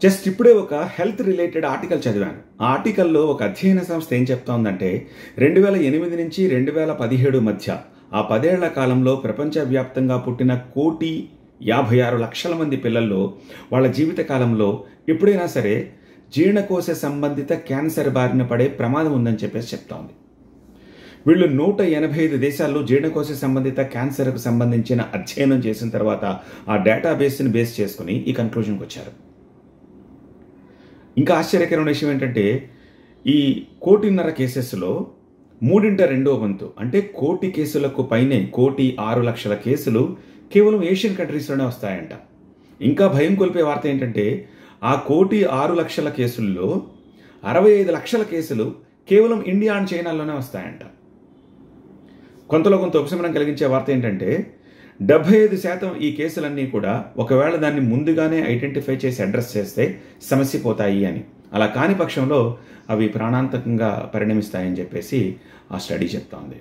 Just ఇప్పుడే ఒక health related article చదివాను. ఆ ఆర్టికల్లో ఒక అధ్యయన సంస్థ ఏం చెప్తోందంటే 2008 నుంచి 2017 మధ్య ఆ 10 ఏళ్ల కాలంలో ప్రపంచవ్యాప్తంగా పుట్టిన 1,56,00,000 మంది పిల్లల్లో వాళ్ళ జీవిత కాలంలో ఎప్పుడైనా సరే జీర్ణకోశ సంబంధిత క్యాన్సర్ బారిన పడే ప్రమాదం ఉందని చెప్పేసి చెప్తోంది. వీళ్ళు 185 దేశాల్లో జీర్ణకోశ సంబంధిత క్యాన్సర్కు సంబంధించిన అధ్యయనం చేసిన తర్వాత ఆ డేటాబేస్ని బేస్ చేసుకుని ఈ కన్క్లూజన్కి వచ్చారు. ఇంకా ఆశ్చర్యకరమైన విషయం ఏంటంటే ఈ 1,500,000 కేసెస్లో 3/2 అంటే 1,00,000 కేసులకు పైనే 1,06,00,000 కేసులు కేవలం ఏషియన్ కంట్రీస్లోనే వస్తాయంట. ఇంకా భయం కొలిపే వార్త ఏంటంటే ఆ 1,06,00,000 కేసుల్లో 65,00,000 కేసులు కేవలం ఇండియా అండ్ చైనాలోనే వస్తాయంట. కొంతలో కొంత ఉపశమనం కలిగించే వార్త ఏంటంటే 75% ఈ కేసులన్నీ కూడా ఒకవేళ దాన్ని ముందుగానే ఐడెంటిఫై చేసి అడ్రస్ చేస్తే సమస్య పోతాయి అని. అలా కాని పక్షంలో అవి ప్రాణాంతకంగా పరిణమిస్తాయని చెప్పేసి ఆ స్టడీ చెప్తోంది.